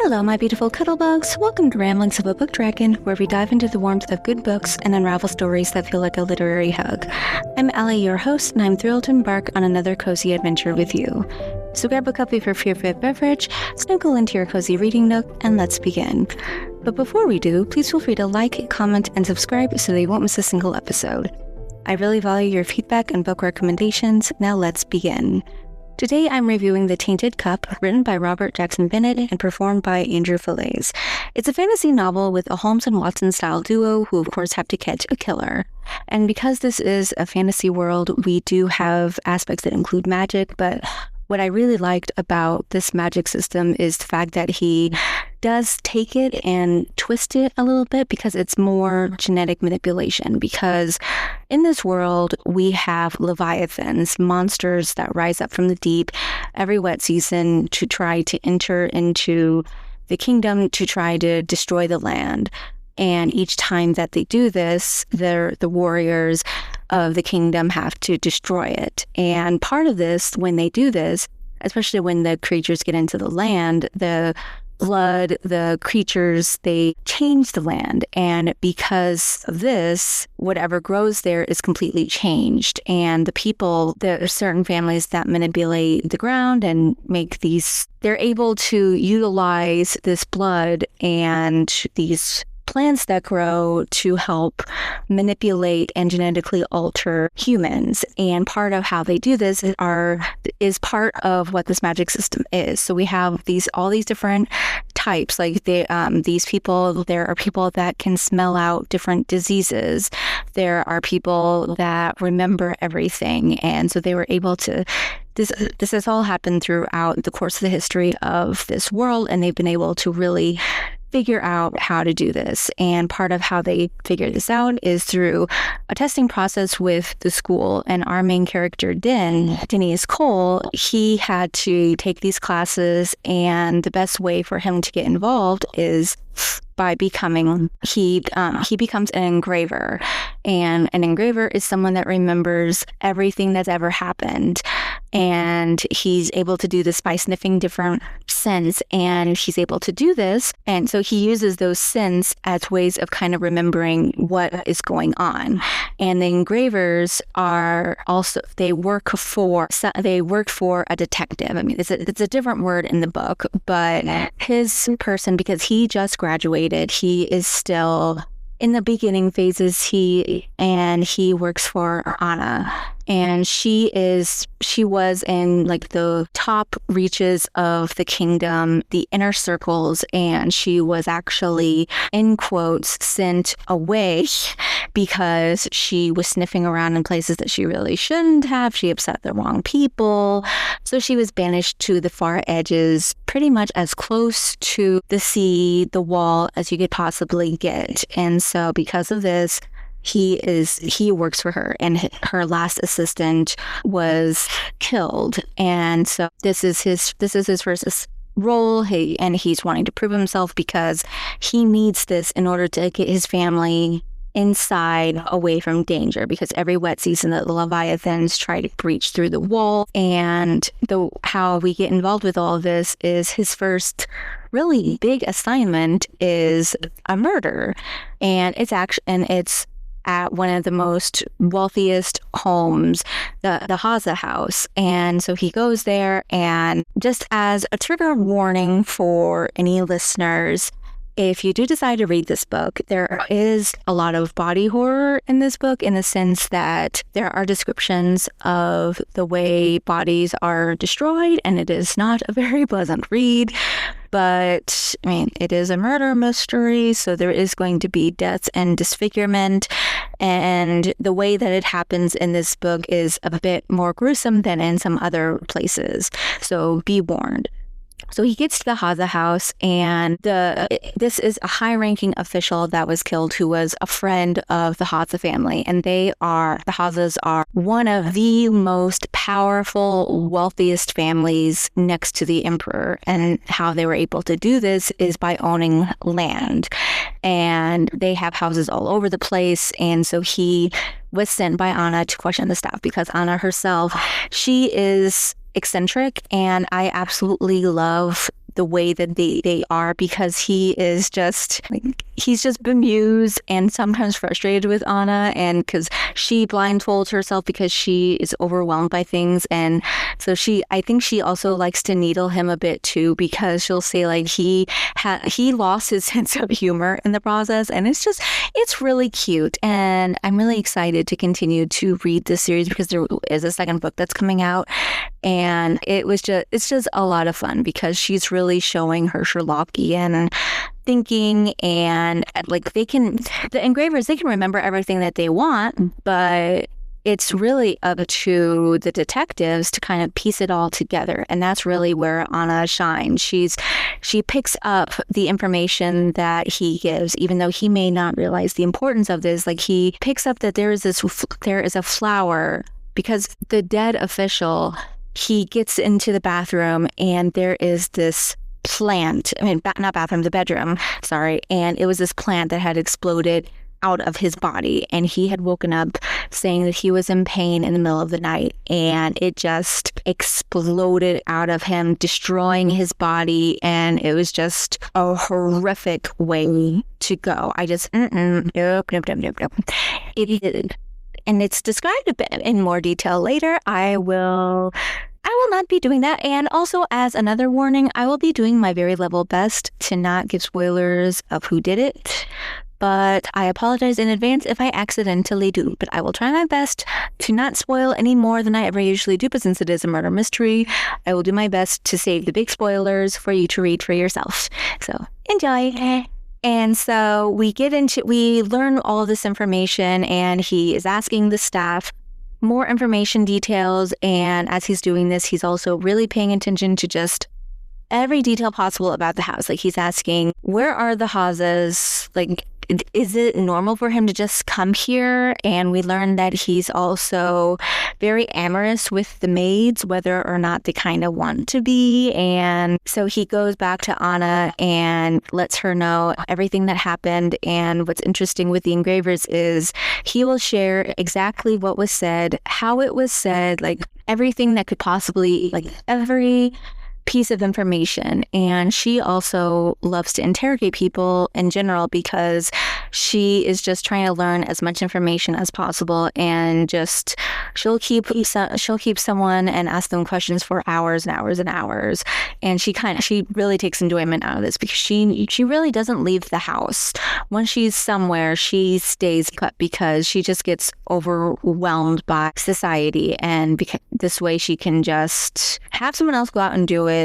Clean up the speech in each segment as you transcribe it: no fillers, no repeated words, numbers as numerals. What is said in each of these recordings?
Hello, my beautiful cuddlebugs. Welcome to Ramblings of a Book Dragon, where we dive into the warmth of good books and unravel stories that feel like a literary hug. I'm Allie, your host, and I'm thrilled to embark on another cozy adventure with you. So grab a cup of your favorite beverage, snuggle into your cozy reading nook, and let's begin. But before we do, please feel free to like, comment, and subscribe so that you won't miss a single episode. I really value your feedback and book recommendations. Now let's begin. Today I'm reviewing The Tainted Cup, written by Robert Jackson Bennett and performed by Andrew Fillets. It's a fantasy novel with a Holmes and Watson style duo who of course have to catch a killer. And because this is a fantasy world, we do have aspects that include magic, but what I really liked about this magic system is the fact that he does take it and twist it a little bit because it's more genetic manipulation. Because in this world, we have leviathans, monsters that rise up from the deep every wet season to try to enter into the kingdom to try to destroy the land. And each time that they do this, the warriors of the kingdom have to destroy it. And part of this, when they do this, especially when the creatures get into the land, the blood, the creatures, they change the land. And because of this, whatever grows there is completely changed. And the people, there are certain families that manipulate the ground and make these, they're able to utilize this blood and these plants that grow to help manipulate and genetically alter humans. And part of how they do this is part of what this magic system is. So we have all these different types, like these people. There are people that can smell out different diseases. There are people that remember everything, and so they were able to. This has all happened throughout the course of the history of this world, and they've been able to really figure out how to do this. And part of how they figure this out is through a testing process with the school. And our main character, Denise Cole, he had to take these classes, and the best way for him to get involved is by becoming, he becomes an engraver. And an engraver is someone that remembers everything that's ever happened. And he's able to do this by sniffing different scents, and he's able to do this. And so he uses those scents as ways of kind of remembering what is going on. And the engravers are also, they work for a detective. I mean, it's a different word in the book, but his person, because he just graduated, he is still in the beginning phases. He works for Anna, and she was in like the top reaches of the kingdom, the inner circles, and she was actually, in quotes, sent away because she was sniffing around in places that she really shouldn't have. She upset the wrong people. So she was banished to the far edges, pretty much as close to the sea, the wall, as you could possibly get. And so because of this, he works for her, and her last assistant was killed. And so this is his first role, he's wanting to prove himself because he needs this in order to get his family inside, away from danger, because every wet season the leviathans try to breach through the wall. And how we get involved with all of this is his first really big assignment is a murder, and it's at one of the most wealthiest homes, the Haza house. And so he goes there, and just as a trigger warning for any listeners, if you do decide to read this book, there is a lot of body horror in this book, in the sense that there are descriptions of the way bodies are destroyed, and it is not a very pleasant read. But, I mean, it is a murder mystery, so there is going to be deaths and disfigurement. And the way that it happens in this book is a bit more gruesome than in some other places. So be warned. So he gets to the Haza house, and this is a high-ranking official that was killed who was a friend of the Haza family. And the Hazas are one of the most powerful, wealthiest families next to the emperor. And how they were able to do this is by owning land. And they have houses all over the place. And so he was sent by Anna to question the staff, because Anna herself, she is eccentric, and I absolutely love the way that they are, because he is just like, he's just bemused and sometimes frustrated with Anna, and because she blindfolds herself because she is overwhelmed by things. And so I think she also likes to needle him a bit too, because she'll say like he lost his sense of humor in the process, and it's really cute. And I'm really excited to continue to read this series because there is a second book that's coming out, and it's just a lot of fun because she's really showing her Sherlockian thinking, and like the engravers, they can remember everything that they want, but it's really up to the detectives to kind of piece it all together. And that's really where Anna shines. She picks up the information that he gives, even though he may not realize the importance of this. Like, he picks up that there is a flower, because the dead official, he gets into the bathroom and there is this plant. I mean, not bathroom, the bedroom, sorry. And it was this plant that had exploded out of his body, and he had woken up saying that he was in pain in the middle of the night, and it just exploded out of him, destroying his body. And it was just a horrific way to go. I just nope. It did. And it's described a bit in more detail later. I will not be doing that. And also, as another warning, I will be doing my very level best to not give spoilers of who did it. But I apologize in advance if I accidentally do. But I will try my best to not spoil any more than I ever usually do. But since it is a murder mystery, I will do my best to save the big spoilers for you to read for yourself. So enjoy. And so we learn all of this information, and he is asking the staff more information details. And as he's doing this, he's also really paying attention to just every detail possible about the house. Like, he's asking, where are the Hawes? Like, is it normal for him to just come here? And we learn that he's also very amorous with the maids, whether or not they kind of want to be. And so he goes back to Anna and lets her know everything that happened. And what's interesting with the engravers is he will share exactly what was said, how it was said, like everything that could possibly, like every piece of information. And she also loves to interrogate people in general, because she is just trying to learn as much information as possible, and just she'll keep someone and ask them questions for hours and hours and hours. And she really takes enjoyment out of this, because she really doesn't leave the house. Once she's somewhere, she stays put, because she just gets overwhelmed by society, and this way she can just have someone else go out and do it,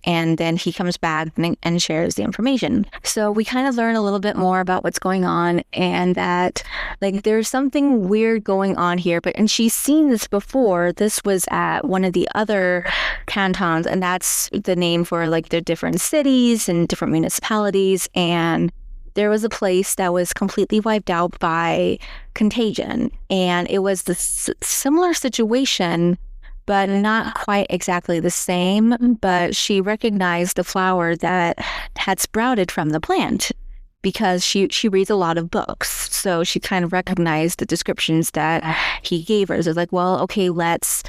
and then he comes back and shares the information. So we kind of learn a little bit more about what's going on, and that like there's something weird going on here. And she's seen this before. This was at one of the other cantons, and that's the name for like the different cities and different municipalities. And there was a place that was completely wiped out by contagion, and it was this similar situation, but not quite exactly the same. But she recognized the flower that had sprouted from the plant, because she reads a lot of books. So she kind of recognized the descriptions that he gave her. So it's like, well, okay, let's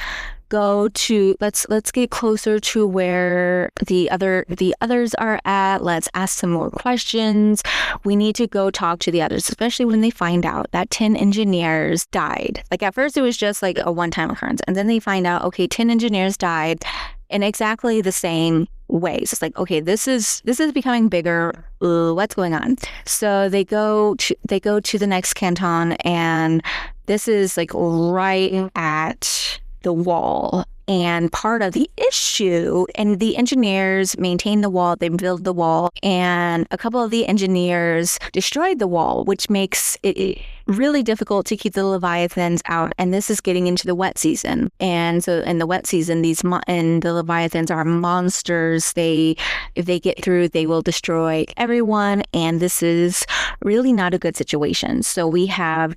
get closer to where the others are at. Let's ask some more questions. We need to go talk to the others, especially when they find out that 10 engineers died. Like, at first it was just like a one-time occurrence, and then they find out, okay, 10 engineers died in exactly the same ways. It's like, okay, this is becoming bigger. What's going on? So they go to the next canton, and this is like right at the wall. And part of the issue, and the engineers maintained the wall, they built the wall, and a couple of the engineers destroyed the wall, which makes it really difficult to keep the Leviathans out. And this is getting into the wet season. And so in the wet season, the Leviathans are monsters. If they get through, they will destroy everyone. And this is really not a good situation. So we have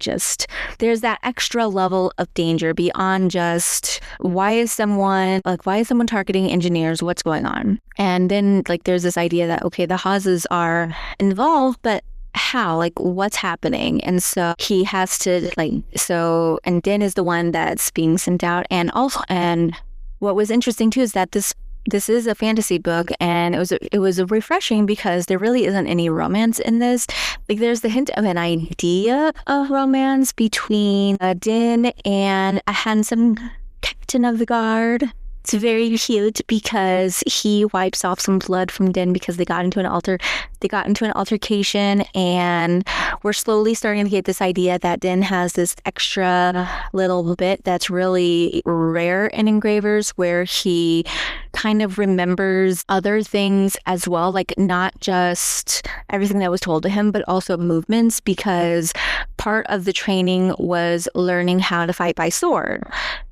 there's that extra level of danger beyond just, why is someone targeting engineers? What's going on? And then there's this idea that, okay, the Hawes are involved, but how? What's happening? And so he has to and Den is the one that's being sent out. And what was interesting too is that this this is a fantasy book, and it was refreshing because there really isn't any romance in this. Like, there's the hint of an idea of romance between Din and a handsome captain of the guard. It's very cute because he wipes off some blood from Din because they got into an altercation, and we're slowly starting to get this idea that Din has this extra little bit that's really rare in engravers, where he kind of remembers other things as well, like not just everything that was told to him, but also movements, because part of the training was learning how to fight by sword.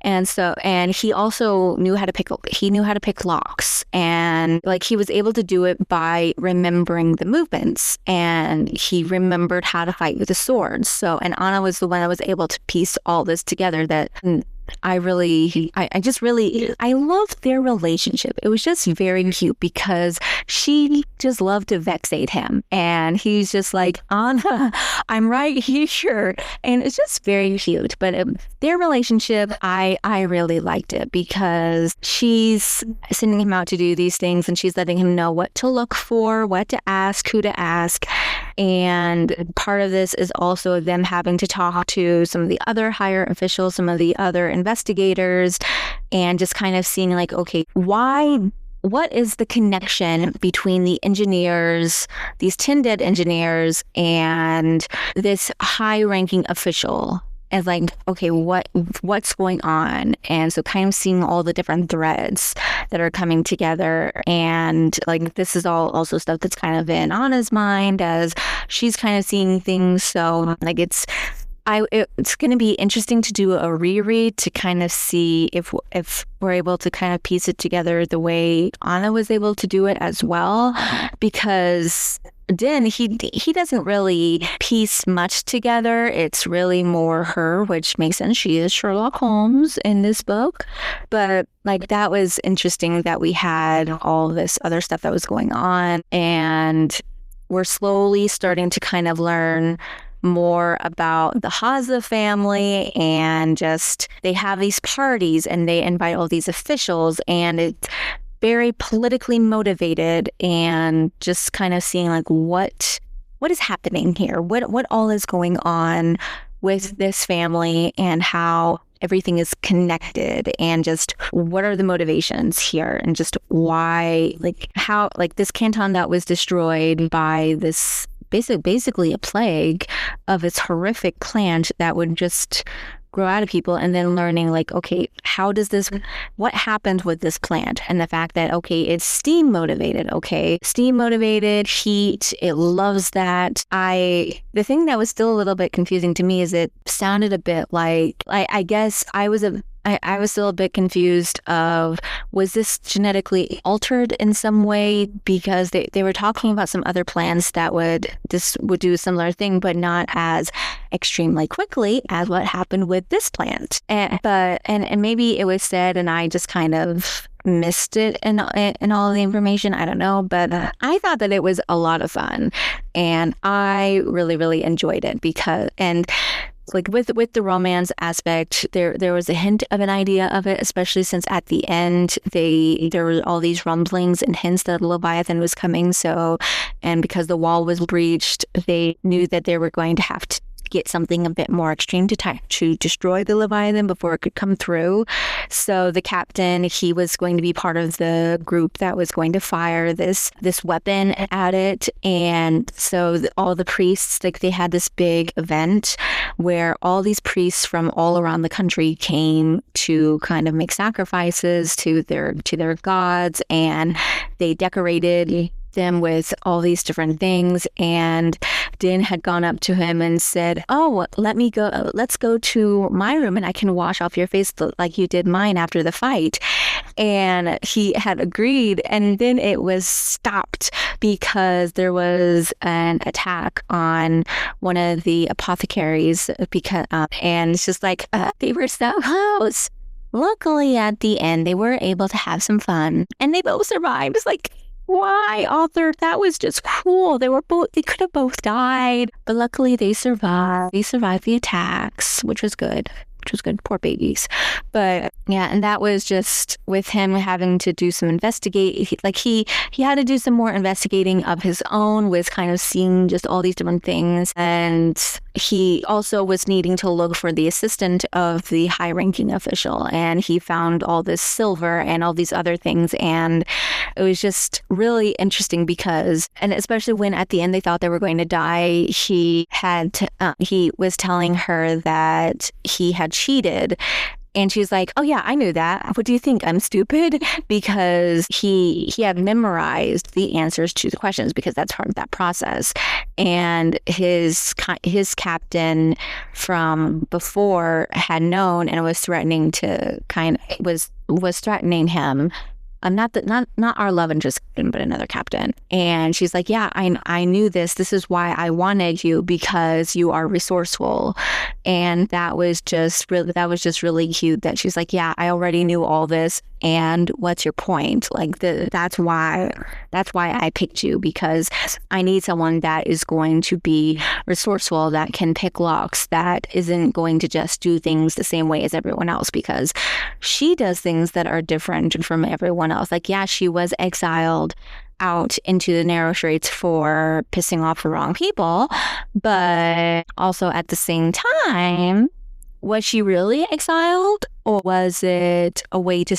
And he also knew how to pick locks, and like he was able to do it by remembering the movements, and he remembered how to fight with the sword. So, and Anna was the one that was able to piece all this together. That I loved their relationship. It was just very cute because she just loved to vexate him, and he's just like, Anna, I'm right here, and it's just very cute. But their relationship, I really liked it because she's sending him out to do these things, and she's letting him know what to look for, what to ask, who to ask. And part of this is also them having to talk to some of the other higher officials, some of the other investigators, and just kind of seeing like, okay, what is the connection between the engineers, these 10 dead engineers, and this high-ranking official? As like, okay, what's going on? And so kind of seeing all the different threads that are coming together. And like, this is all also stuff that's kind of in Anna's mind as she's kind of seeing things. So like, it's going to be interesting to do a reread to kind of see if we're able to kind of piece it together the way Anna was able to do it as well, because Din, he doesn't really piece much together. It's really more her, which makes sense. She is Sherlock Holmes in this book. But like, that was interesting that we had all this other stuff that was going on, and we're slowly starting to kind of learn more about the Haza family, and just they have these parties and they invite all these officials, and it's very politically motivated, and just kind of seeing like what is happening here, what all is going on with this family, and how everything is connected, and just what are the motivations here, and just why, like how, like this canton that was destroyed by this basically a plague of this horrific plant that would just grow out of people, and then learning like, okay, what happened with this plant, and the fact that, okay, it's steam motivated, heat, it loves that. The thing that was still a little bit confusing to me is it sounded a bit like, I guess I was still a bit confused of, was this genetically altered in some way? Because they were talking about some other plants that would do a similar thing, but not as extremely quickly as what happened with this plant. And maybe it was said and I just kind of missed it in all the information. I don't know, but I thought that it was a lot of fun, and I really, really enjoyed it because, and like with the romance aspect, there was a hint of an idea of it, especially since at the end there were all these rumblings and hints that Leviathan was coming. So, and because the wall was breached, they knew that they were going to have to get something a bit more extreme to destroy the Leviathan before it could come through. So the captain, he was going to be part of the group that was going to fire this weapon at it. And so all the priests, like they had this big event where all these priests from all around the country came to kind of make sacrifices to their gods, and they decorated them with all these different things. And Din had gone up to him and said, "Oh, let's go to my room and I can wash off your face like you did mine after the fight." And he had agreed, and then it was stopped because there was an attack on one of the apothecaries, and it's just like they were so close. Luckily at the end they were able to have some fun, and they both survived. It's like, why, author? That was just cool. They could have both died, but luckily they survived. They survived the attacks, which was good. which was good. Poor babies. But yeah, and that was just with him having to do some he had to do some more investigating of his own, with kind of seeing just all these different things. And he also was needing to look for the assistant of the high-ranking official, and he found all this silver and all these other things. And it was just really interesting because, and especially when at the end they thought they were going to die, he was telling her that he had cheated. And she's like, oh yeah, I knew that. What do you think? I'm stupid? Because he had memorized the answers to the questions, because that's part of that process. And his captain from before had known and was threatening to was threatening him. Not our love interest, but another captain. And she's like, yeah, I knew this. This is why I wanted you, because you are resourceful. And that was just really cute that she's like, yeah, I already knew all this. And what's your point? Like, that's why I picked you, because I need someone that is going to be resourceful, that can pick locks, that isn't going to just do things the same way as everyone else, because she does things that are different from everyone else. Like, yeah, she was exiled out into the narrow straits for pissing off the wrong people, but also at the same time, was she really exiled, or was it a way to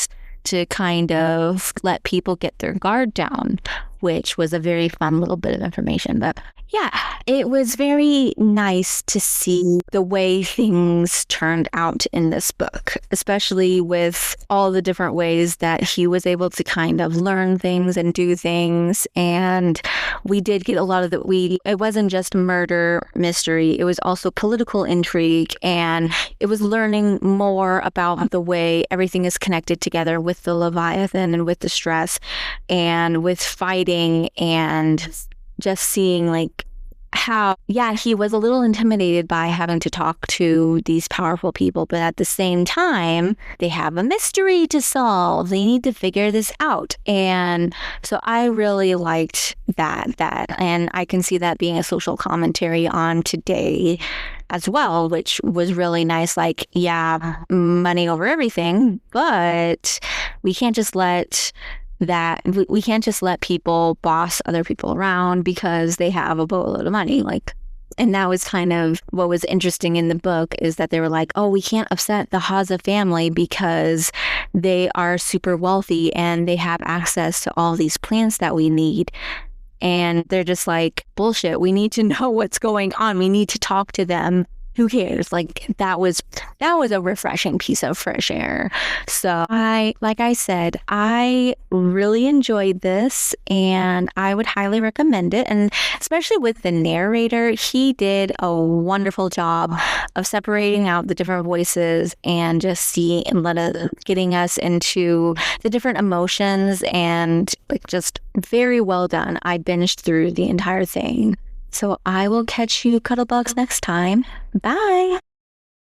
kind of let people get their guard down, which was a very fun little bit of information. But yeah, it was very nice to see the way things turned out in this book, especially with all the different ways that he was able to kind of learn things and do things. And we did get a lot of it wasn't just murder mystery, it was also political intrigue, and it was learning more about the way everything is connected together with the Leviathan and with the stress and with fighting, and just seeing like how, yeah, he was a little intimidated by having to talk to these powerful people, but at the same time, they have a mystery to solve. They need to figure this out. And so I really liked that. And I can see that being a social commentary on today as well, which was really nice. Like, yeah, money over everything, but we can't just let people boss other people around because they have a boatload of money. And that was kind of what was interesting in the book, is that they were like, oh, we can't upset the Haza family because they are super wealthy and they have access to all these plants that we need. And they're just like, bullshit, we need to know what's going on. We need to talk to them. Who cares? Like, that was a refreshing piece of fresh air. So like I said, I really enjoyed this, and I would highly recommend it. And especially with the narrator, he did a wonderful job of separating out the different voices and just getting us into the different emotions, and like, just very well done. I binged through the entire thing. So I will catch you cuddlebugs next time. Bye.